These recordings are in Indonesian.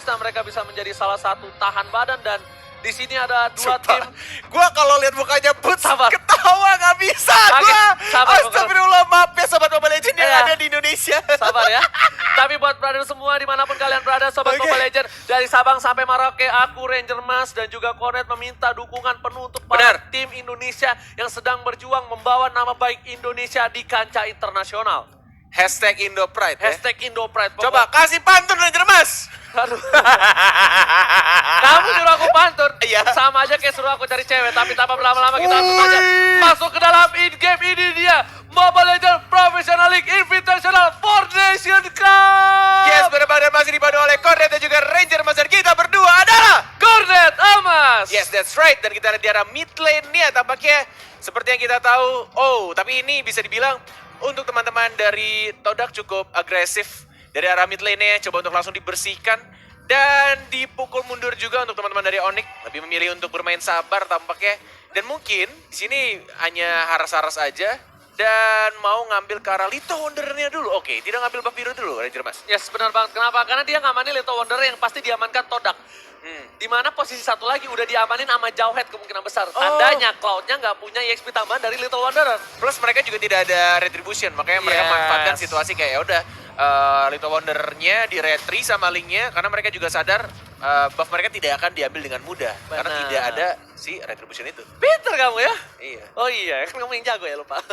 match dan mereka bisa menjadi salah satu tahan badan dan di sini ada dua tim. Gua kalau lihat mukanya Boots Sabar. ketawa nggak bisa. Gua Sabar, astagfirullah, maaf ya sobat Mobile Legends yang Iya. ada di Indonesia. Sabar ya. Tapi buat brother semua dimanapun kalian berada, Sobat Oke. Mobile Legends, dari Sabang sampai Merauke, aku Ranger Mas dan juga Cornet meminta dukungan penuh untuk para tim Indonesia yang sedang berjuang membawa nama baik Indonesia di kancah internasional. Hashtag Indopride ya. Hashtag IndoPride. Coba kasih pantun Ranger Mas. Aduh. Kamu suruh aku pantun, Iya. sama aja kayak suruh aku cari cewek. Tapi tanpa berlama-lama kita langsung saja masuk ke dalam in-game. Ini dia Mobile Legends Professional League Invitational 4 Nation Cup. Yes, benar-benar masih dipandu oleh Cornet dan juga Ranger Mas. Dan kita berdua adalah Cornet Amas. Yes, that's right. Dan kita ada di arah mid lane-nya tampaknya seperti yang kita tahu. Oh, tapi ini bisa dibilang untuk teman-teman dari Todak cukup agresif dari arah mid lane-nya. Coba untuk langsung dibersihkan dan dipukul mundur juga untuk teman-teman dari Onyx. Lebih memilih untuk bermain sabar tampaknya. Dan mungkin di sini hanya haras-haras aja dan mau ngambil ke arah Little Wonder-nya dulu. Oke, tidak ngambil buff biru dulu, Ranger Mas. Yes, benar banget. Kenapa? Karena dia ngamanin Little Wonder yang pasti diamankan Todak. Dimana posisi satu lagi udah diamanin sama Jauhead kemungkinan besar. Tandanya Cloud-nya nggak punya EXP tambahan dari Little Wanderer. Plus mereka juga tidak ada retribution, makanya mereka Yes. manfaatkan situasi kayak ya udah Little Wonder-nya di retri sama Link-nya karena mereka juga sadar buff mereka tidak akan diambil dengan mudah karena Benar. tidak ada si retribution itu. Pinter kamu ya? Iya. Oh iya, kan kamu yang jago ya, lupa.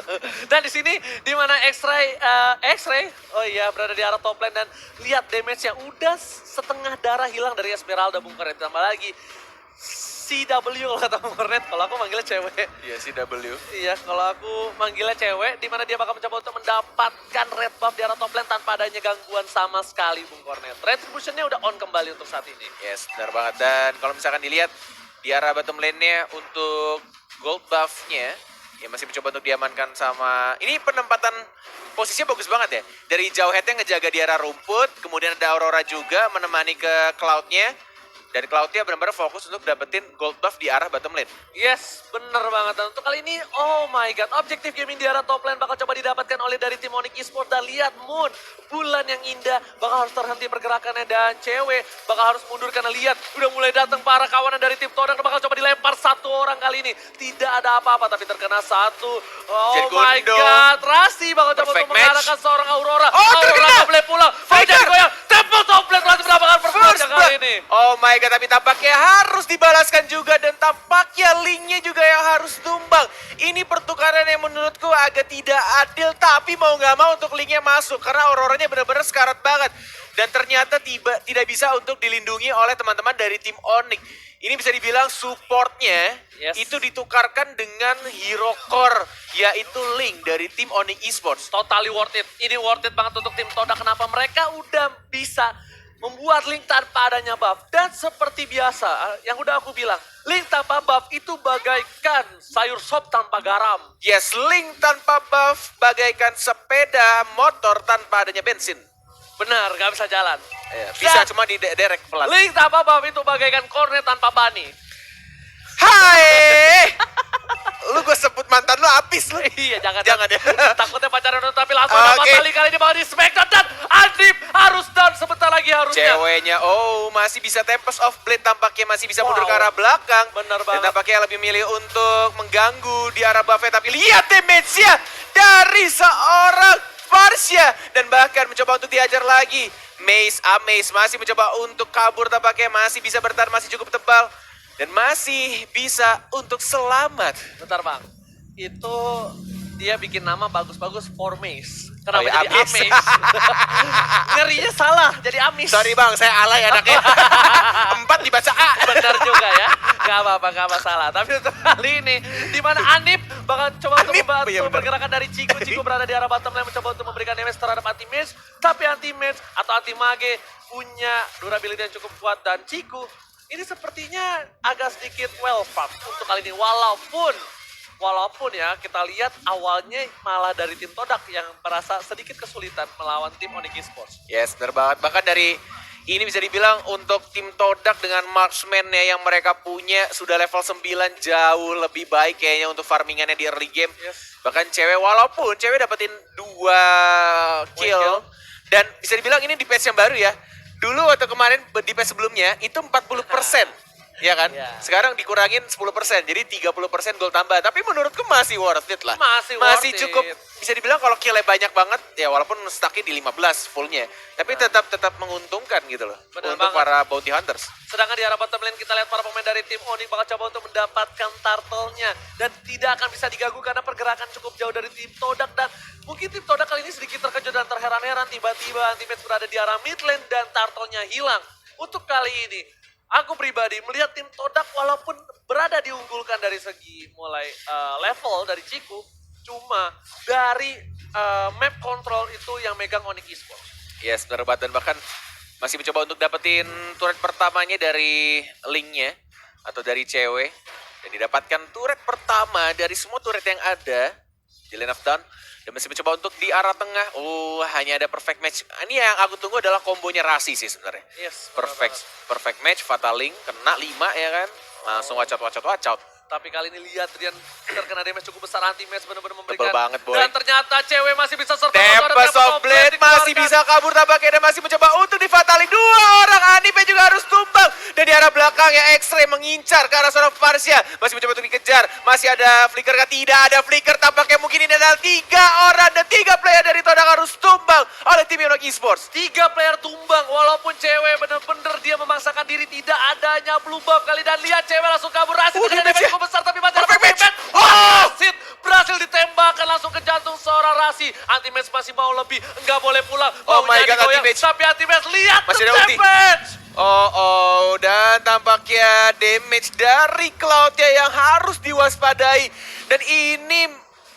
Dan di sini di mana X-Ray, oh iya berada di arah top lane dan lihat damage-nya udah setengah darah hilang dari Esmeralda Bung Cornet. Tambah lagi CW kalau kata Bung Cornet, kalau aku manggilnya cewek. Iya si W. Iya, kalau aku manggilnya cewek, di mana dia bakal mencoba untuk mendapatkan red buff di arah top lane tanpa adanya gangguan sama sekali Bung Cornet. Retribution-nya udah on kembali untuk saat ini. Yes, benar banget. Dan kalau misalkan dilihat di arah bottom lane-nya untuk gold buff-nya ya masih mencoba untuk diamankan sama ini penempatan posisinya bagus banget ya. Dari jauh head-nya ngejaga di arah rumput, kemudian ada Aurora juga menemani ke Cloud-nya. Dan Cloud-nya benar-benar fokus untuk dapetin gold buff di arah bottom lane. Yes, bener banget. Dan untuk kali ini, oh my god, objektif gaming di arah top lane bakal coba didapatkan oleh dari tim Onyx Esports. Dan lihat Moon, bulan yang indah, bakal harus terhenti pergerakannya. Dan cewek bakal harus mundur karena lihat, udah mulai datang para kawanan dari tim Todak. Bakal coba dilempar satu orang kali ini. Tidak ada apa-apa, tapi terkena satu. Oh Jadi my Gondo. god, Rasi bakal coba Perfect untuk mengarahkan seorang Aurora. Oh, Aurora terkena. nggak boleh pulang. Mau jadi goyang, tempo top lane berhasil mendapatkan performanya kali ini. Oh my god, tapi tampaknya harus dibalaskan juga dan tampaknya Link-nya juga yang harus tumbang. Ini pertukaran yang menurutku agak tidak adil, tapi mau nggak mau untuk Link-nya masuk karena Aurora-nya benar-benar sekarat banget. Dan ternyata tidak bisa untuk dilindungi oleh teman-teman dari tim Onyx. Ini bisa dibilang supportnya Yes. itu ditukarkan dengan hero core, yaitu Link dari tim Onyx Esports. Totally worth it. Ini worth it banget untuk tim Todak. Kenapa mereka udah bisa membuat Link tanpa adanya buff. Dan seperti biasa, yang udah aku bilang, Link tanpa buff itu bagaikan sayur sop tanpa garam. Yes, Link tanpa buff bagaikan sepeda motor tanpa adanya bensin. Benar, gak bisa jalan. Bisa Dan cuma di derek pelan. Link tanpa buff itu bagaikan Cornet tanpa Bunny. Hai! Lu gue sebut mantan lu habis lu. Iya, jangan ya. Takutnya pacaran dulu, tapi langsung ada Oke. kali ini bawa di Smackdown. Dan Andip harus down sebentar lagi harusnya. Ceweknya, oh masih bisa Tempest of Blade tampaknya masih bisa mundur Wow. ke arah belakang. Bener Dan banget. tampaknya lebih milih untuk mengganggu di arah buffnya. Tapi lihat damage-nya dari seorang Varsha. Dan bahkan mencoba untuk diajar lagi. Amaze masih mencoba untuk kabur tampaknya. Masih bisa bertahan, masih cukup tebal. Dan masih bisa untuk selamat. Bentar bang, itu dia bikin nama bagus-bagus for Maze. Kenapa Oh, ya, jadi Amaze. Amaze? Ngerinya salah, jadi Amis. Sorry bang, saya alay anaknya. 4 dibaca A. Benar juga ya, gak apa-apa, gak masalah. Tapi untuk kali ini, di mana Anip bakal coba untuk Anip, membantu iya benar. pergerakan dari Ciku. Ciku berada di arah bottom lane mencoba untuk memberikan damage terhadap anti-mage. Tapi anti-mage atau anti-mage punya durability yang cukup kuat. Dan Ciku ini sepertinya agak sedikit well farmed untuk kali ini. Walaupun ya kita lihat awalnya malah dari tim Todak yang merasa sedikit kesulitan melawan tim Onyx Esports. Yes, benar banget. Bahkan dari ini bisa dibilang untuk tim Todak dengan marksman-nya yang mereka punya sudah level 9 jauh lebih baik kayaknya untuk farmingannya di early game. Yes. Bahkan cewek, walaupun cewek dapetin 2 kill. kill. Dan bisa dibilang ini di patch yang baru ya. Dulu atau kemarin di patch sebelumnya itu 40%. Ya kan? Iya. Sekarang dikurangin 10%, jadi 30% gol tambah. Tapi menurutku masih worth it lah. Masih worth it. Cukup, bisa dibilang kalau kill banyak banget, ya walaupun stucknya di 15 fullnya. Tapi tetap menguntungkan gitu loh. Bener untuk banget. para bounty hunters. Sedangkan di arah bottom lane kita lihat para pemain dari tim Onyx bakal coba untuk mendapatkan turtle-nya. Dan tidak akan bisa diganggu karena pergerakan cukup jauh dari tim Todak. Dan mungkin tim Todak kali ini sedikit terkejut dan terheran-heran. Tiba-tiba Anti-Mage berada di arah mid lane dan turtle-nya hilang. Untuk kali ini, aku pribadi melihat tim Todak walaupun berada diunggulkan dari segi mulai level dari Ciku. Cuma dari map control itu yang megang Onyx Esports. Yes, benar banget. Dan bahkan masih mencoba untuk dapetin turret pertamanya dari Link-nya atau dari cewek. Dan didapatkan turret pertama dari semua turret yang ada di Lane of Dawn. Dan masih mencoba untuk di arah tengah. Oh, hanya ada perfect match. Ini yang aku tunggu adalah kombonya Rasi sih sebenarnya. Yes, Perfect match, Fatal Link, kena 5 ya kan. Langsung watch out. Tapi kali ini lihat Rian terkena damage cukup besar, Anti-Mage benar-benar memberikan. Tebel banget, boy. Dan ternyata cewek masih bisa survive. Tempest of Blade masih bisa kabur tampaknya dan masih mencoba untuk difatali. 2 orang Anime juga harus tumbang. Dan di arah belakang ya X-Ray mengincar ke arah seorang Parsia. Masih mencoba untuk dikejar. Masih ada flicker kah? Tidak ada flicker. Tampaknya mungkin ini adalah 3 orang dan 3 player dari Todak harus tumbang oleh tim Onyx Esports. 3 player tumbang walaupun cewek benar-benar dia memaksakan diri, tidak adanya blue buff kali. Dan lihat cewek langsung kabur. Rasid dengan damage cukup besar tapi masih ada Perfect match. Rasid berhasil ditembakkan langsung ke jantung seorang Rasi. Anti-Mage masih mau lebih, enggak boleh pulang. Oh my Maunya God, digoyang, Anti-Mage. tapi Anti-Mage lihat Masih tuh ada ulti. damage. Dan tampaknya damage dari Cloud-nya yang harus diwaspadai. Dan ini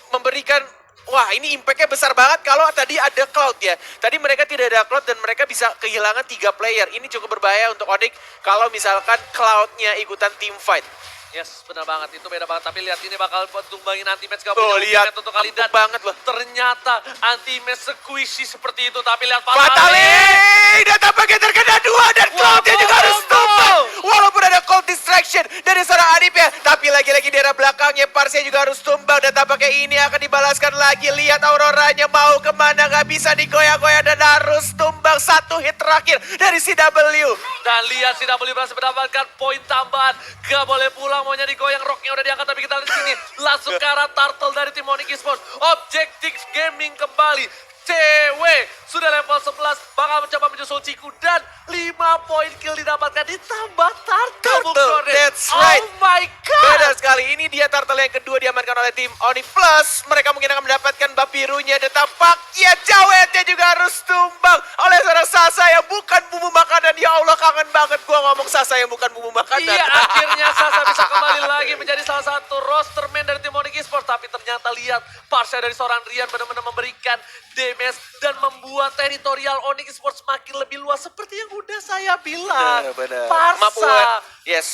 memberikan, wah ini impact-nya besar banget kalau tadi ada Cloud ya. Tadi mereka tidak ada Cloud dan mereka bisa kehilangan 3 player. Ini cukup berbahaya untuk Onyx kalau misalkan Cloud-nya ikutan team fight. Yes, benar banget. Itu beda banget. Tapi lihat ini bakal tumbangin Anti-Mage. Gak Oh, punya lihat. ultimate untuk kali. Dan Empuk banget loh. ternyata Anti-Mage squishy seperti itu. Tapi lihat Fatali! Dan tampaknya terkena 2 dan Cloud-nya juga harus tumbang. Walaupun ada cold distraction dari seorang Adip ya. Tapi lagi-lagi di arah belakangnya Parsia juga harus tumbang. Dan tampaknya ini akan dibalaskan lagi. Lihat Auroranya mau kemana. Gak bisa digoyang-goyang dan harus tumbang. 1 hit terakhir dari CW. Dan lihat si W berhasil mendapatkan poin tambahan. Gak boleh pulang, maunya digoyang, rocknya udah diangkat. Tapi kita lihat di sini langsung ke arah turtle dari tim Onyx Esports. Objective Gaming kembali. Cewek sudah level 11, bakal mencoba menyusul Ciku dan 5 poin kill didapatkan ditambah turtle. Turtle, that's right. Oh my god. Benar sekali, ini dia turtle yang kedua diamankan oleh tim Onyx Plus. Mereka mungkin akan mendapatkan buff birunya dan tampaknya cawetnya juga harus tumbang oleh seorang Sasa yang bukan bumbu makanan. Ya Allah, kangen banget gua ngomong Sasa yang bukan bumbu makanan. Iya, akhirnya Sasa bisa kembali lagi menjadi salah satu roster man dari tim Onyx Esports. Tapi ternyata lihat Parsia dari seorang Rian benar-benar memberikan damage dan membuat teritorial Onyx Esports makin lebih luas seperti yang udah saya bilang. Benar. Parsa.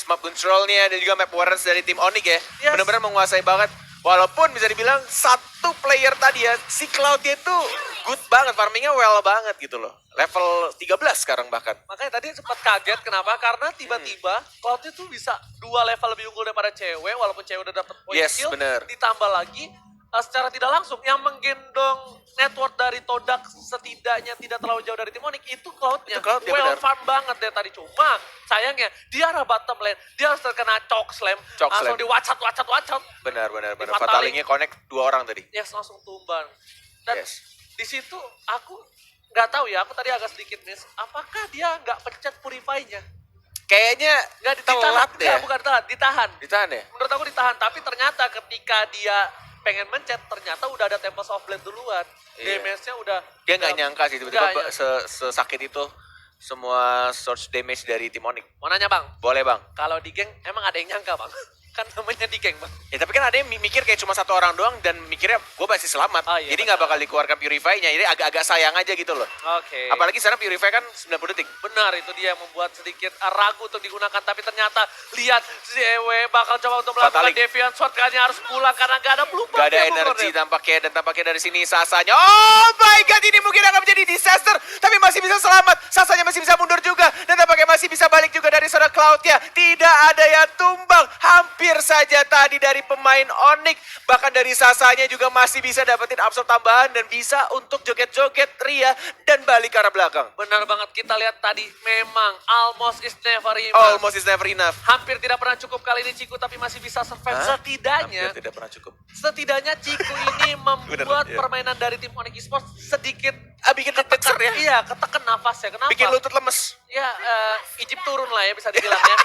Map controlnya dan juga map awareness dari tim Onyx ya. Yes. Benar-benar menguasai banget. Walaupun bisa dibilang 1 player tadi ya, si Cloud-nya itu good banget, farmingnya well banget gitu loh. Level 13 sekarang bahkan. Makanya tadi sempat kaget kenapa? Karena tiba-tiba Cloud itu bisa 2 level lebih unggul daripada cewek walaupun cewek udah dapet poin Yes, kill. bener. Ditambah lagi secara tidak langsung yang menggendong network dari Todak setidaknya tidak terlalu jauh dari tim Onyx itu Cloud-nya. Itu Cloud-nya, Well benar. farm banget deh tadi. Cuma sayangnya di arah bottom lane dia harus terkena choke slam. Choke Langsung slam. di watch out. Benar. Fatali. Fatalingnya connect 2 orang tadi. Yes, langsung tumbang. Dan Yes. di situ aku nggak tahu ya, aku tadi agak sedikit miss. Apakah dia nggak pencet purify-nya? Kayaknya Nggak telat ditahan, deh. nggak, bukan ditahan. Ditahan ya? Menurut aku ditahan, tapi ternyata ketika dia pengen mencet, ternyata udah ada Tempest of Blade duluan. Iya. Damage-nya udah... Dia nggak nyangka sih tiba-tiba Nggak sesakit itu semua source damage dari tim Onyx. Mau nanya bang, Boleh bang. kalau di geng emang ada yang nyangka bang? Kan namanya di geng bang. Ya tapi kan ada yang mikir kayak cuma 1 orang doang dan mikirnya gue masih selamat. Oh, iya, Jadi nggak benar. bakal dikeluarkan Purify-nya. Jadi agak-agak sayang aja gitu loh. Oke. Apalagi sekarang Purify kan 90 detik. Benar, itu dia yang membuat sedikit ragu untuk digunakan. Tapi ternyata lihat ZW bakal coba untuk melakukan Fatalik. Deviant Sword. Kayaknya harus pulang karena nggak ada blue buff. Gak ada ya, Bung energi Gordon. tampaknya dan tampaknya dari sini Sasanya. Oh my god, ini mungkin akan menjadi disaster. Tapi masih bisa selamat. Sasanya masih bisa mundur juga dan tampaknya masih bisa balik juga dari seorang Cloud-nya. Tidak ada yang tumbang. Hampir saja tadi dari pemain Onyx. Bahkan dari Sasanya juga masih bisa dapetin absorb tambahan. Dan bisa untuk joget-joget Ria dan balik ke arah belakang. Benar banget, kita lihat tadi memang almost is never enough. Almost is never enough. Hampir tidak pernah cukup kali ini Ciku, tapi masih bisa survive. Setidaknya, Hampir tidak pernah cukup. setidaknya Ciku ini membuat Bener, iya. permainan dari tim Onyx Esports sedikit Bikin ketekan ya. Iya, ketekan nafasnya. Kenapa? Bikin lutut lemes. Ya, Egypt turun lah ya bisa dibilang ya.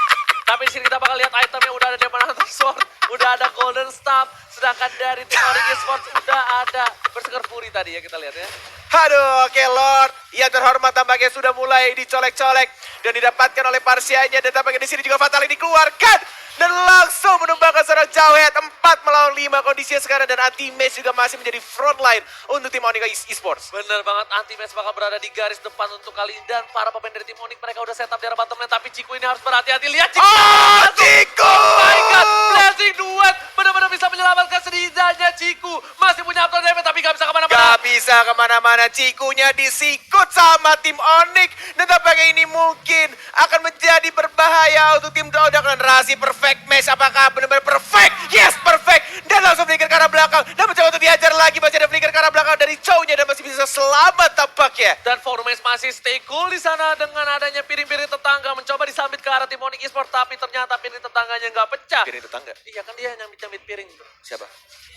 Tapi di sini kita bakal lihat itemnya udah ada Demon Hunter Sword, udah ada Golden Staff, sedangkan dari tim Onyx Esports udah ada Berserker Fury tadi ya kita lihat ya. Aduh, oke Lord. Yang terhormat tampaknya sudah mulai dicolek-colek dan didapatkan oleh Parsianya. Dan tampaknya di sini juga Fatal dikeluarkan. Dan langsung menumbangkan seorang Jawhead 4 melawan 5 kondisinya sekarang. Dan Anti-Mage juga masih menjadi frontline untuk tim Onyx Esports. Bener banget, Anti-Mage bakal berada di garis depan untuk kali ini. Dan para pemain dari tim Onyx mereka udah setup di arah bottom lane. Tapi Ciku ini harus berhati-hati. Lihat Ciku. Oh, Ciku! Oh my God, Blessing Duet. Benar-benar bisa menyelamatkan setidaknya Ciku. Masih punya after damage tapi gak bisa kemana-mana. Gak bisa kemana-mana, Cikunya disikut sama tim Onyx. Dan tampaknya ini mungkin akan menjadi berbahaya untuk tim Todak dan Rasi perfect match. Apakah benar-benar perfect? Yes, perfect. Dan langsung flicker ke arah belakang. Dan mencoba untuk dihajar lagi. Masih ada flicker ke arah belakang dari Chow-nya. Dan masih bisa selamat tampaknya. Dan Formes masih stay cool di sana dengan adanya piring-piring tetangga. Mencoba disambit ke arah tim Onyx Esports. Tapi ternyata piring tetangganya nggak pecah. Piring tetangga? Iya kan dia nyambit-nyambit piring. Siapa?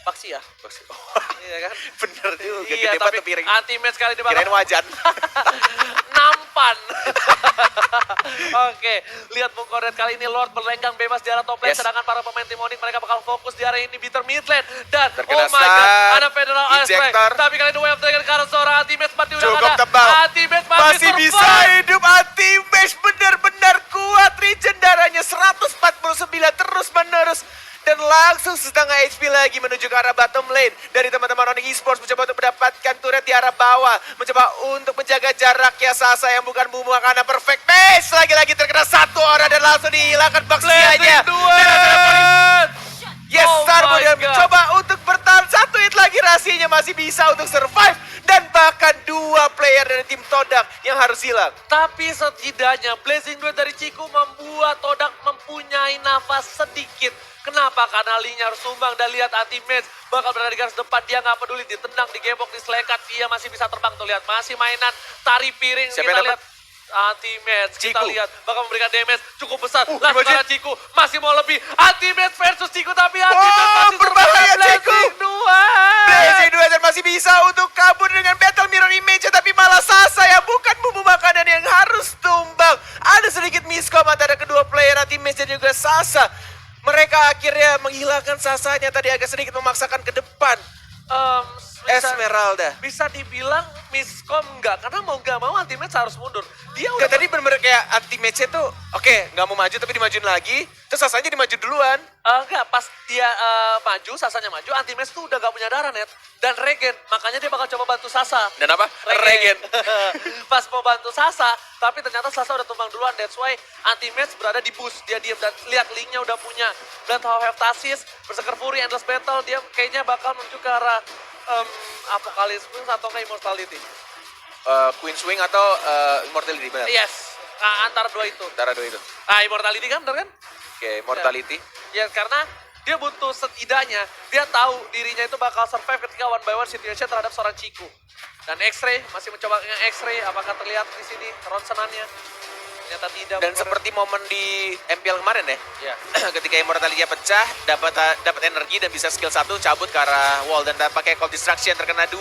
Paksi ya? Paksi. Oh, Iya kan? bener juga. Iya, Gede tapi banget piring. Anti-Match kali ini bakal Kirain wajan. nampan. Oke, lihat Bung Kornet kali ini Lord berlenggang bebas di arah top lane. Yes. Sedangkan para pemain tim Onyx mereka bakal fokus di arah ini bitter mid lane. Dan Terkena oh my God, stun, ada Federal Aspect. injector. Tapi kali ini Wave Dragon ke arah seorang Anti-Match mati udah Cukup ada. tebal. Anti-Match Masih bisa survive. hidup. Anti-Mage benar-benar kuat. Regen darahnya 149 terus menerus. Dan langsung setengah HP lagi menuju ke arah bottom lane. Dari teman-teman Onyx Esports mencoba untuk mendapatkan turret di arah bawah. Mencoba untuk menjaga jaraknya Sasa yang bukan Mumu karena perfect match. Lagi-lagi terkena satu orang dan langsung dihilangkan Baxianya. Blessing Duet. Yes, Oh Sarbo my dia God. mencoba untuk bertahan. Satu hit lagi Rasinya masih bisa untuk survive. Dan bahkan dua player dari tim Todak yang harus hilang. Tapi setidaknya Blazing Duet dari Ciku membuat Todak mempunyai nafas sedikit. Kenapa? Karena Lee-nya harus tumbang dan lihat Anti-Match bakal berada di garis depan. Dia nggak peduli ditendang, digembok, diselekat. Dia masih bisa terbang tuh lihat. Masih mainan tari piring. Siapa Kita yang lihat Anti-Match. Kita Ciku. lihat bakal memberikan damage cukup besar. Langsung imagine. karena Ciku masih mau lebih. Anti-Match versus Ciku tapi Anti-Match masih berbahaya, survive. Ciku. Blazing Duet. Blazing Duet dan masih bisa untuk kabur dengan Battle Mirror Image. Tapi malah Sasa yang bukan bumbu makanan yang harus tumbang. Ada sedikit miskom antara kedua player Anti-Match dan juga Sasa. Mereka akhirnya menghilangkan Sasanya tadi agak sedikit memaksakan ke depan. Esmeralda. Bisa dibilang miskom enggak, karena mau nggak mau Anti-Match harus mundur. Dia udah Enggak, tadi bener-bener kayak Anti-Match-nya tuh oke, nggak mau maju tapi dimajuin lagi. Terus Sasanya dimaju duluan. enggak, pas dia maju, Sasanya maju, Anti-Match tuh udah gak punya darah net. Dan regen, makanya dia bakal coba bantu Sasa. Dan apa? Regen. Pas mau bantu Sasa, tapi ternyata Sasa udah tumbang duluan. That's why Anti-Match berada di boost. Dia diam dan lihat Link-nya udah punya Blood of Heptasis, Berserker Fury, Endless Battle. Dia kayaknya bakal menuju ke arah Apocalypse atau ke Immortality. Queen's Wing atau Immortality, benar? Yes, antara dua itu. Antara dua itu. Immortality kan, bener kan? Oke, Mortality. Ya karena dia butuh setidaknya, dia tahu dirinya itu bakal survive ketika one by one situation terhadap seorang Ciku. Dan X-Ray, masih mencoba dengan X-Ray, apakah terlihat di sini ronsenannya? Ternyata tidak. Dan seperti momen di MPL kemarin ya, Ya. ketika Immortality-nya pecah, dapat energi dan bisa skill 1 cabut ke arah wall dan pakai Cold Destruction terkena 2.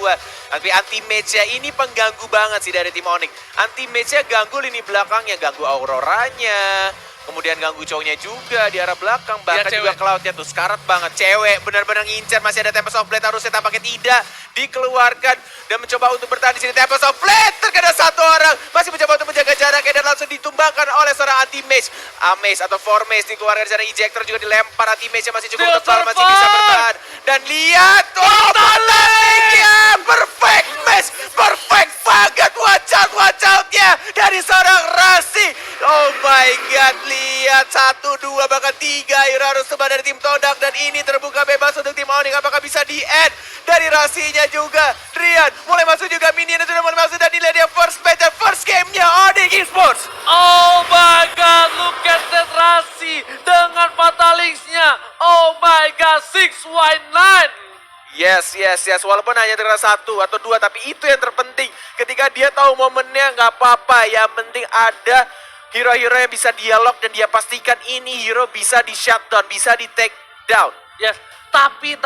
Tapi Anti-Mage-nya ini pengganggu banget sih dari tim Onyx. Anti-Mage-nya ganggu lini belakangnya, ganggu Auroranya, kemudian ganggu cowoknya juga di arah belakang, bahkan Dia juga cewek. Cloud-nya tuh sekarat banget. Cewek benar-benar ngincer, masih ada Tempest of Blade, harusnya tampaknya tidak dikeluarkan dan mencoba untuk bertahan di sini. Tempest of Blade terkena satu orang, masih mencoba untuk menjaga jaraknya dan langsung ditumbangkan oleh seorang Anti-Mage. Amaze atau Formace dikeluarkan dari sana, Ejector juga dilempar. Anti-Mage masih cukup Still tebal, masih bisa survive. bertahan. Dan lihat, oh baliknya, perfect match, perfect banget watch out-nya dari seorang Rasi. Oh my God, lihat 1, 2, bahkan 3 hero harus sebab dari tim Todak dan ini terbuka bebas untuk tim Onyx. Apakah bisa di-end dari Rasinya juga? Rian mulai masuk juga, minion sudah mulai masuk dan dilihat dia first match dan first game-nya Onyx Esports. Oh my God, look Yes. Walaupun hanya terkena 1 atau 2, tapi itu yang terpenting. Ketika dia tahu momennya, nggak apa-apa. Yang penting ada hero-hero yang bisa dialog dan dia pastikan ini hero bisa di shutdown, bisa di take down. Yes, tapi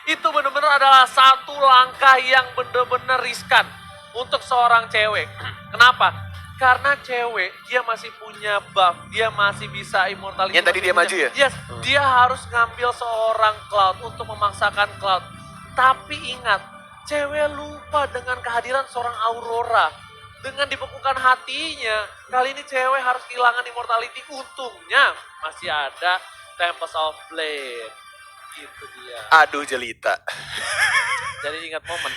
itu benar-benar adalah satu langkah yang benar-benar riskan untuk seorang cewek. Kenapa? Karena cewek dia masih punya buff, dia masih bisa immortality. Yang tadi dia maju ya? Yes, dia harus ngambil seorang Cloud untuk memaksakan Cloud. Tapi ingat, cewek lupa dengan kehadiran seorang Aurora. Dengan dibekukan hatinya, kali ini cewek harus kehilangan immortality. Untungnya masih ada Tempest of Blade. Gitu dia. Aduh, Jelita. Jadi ingat momen.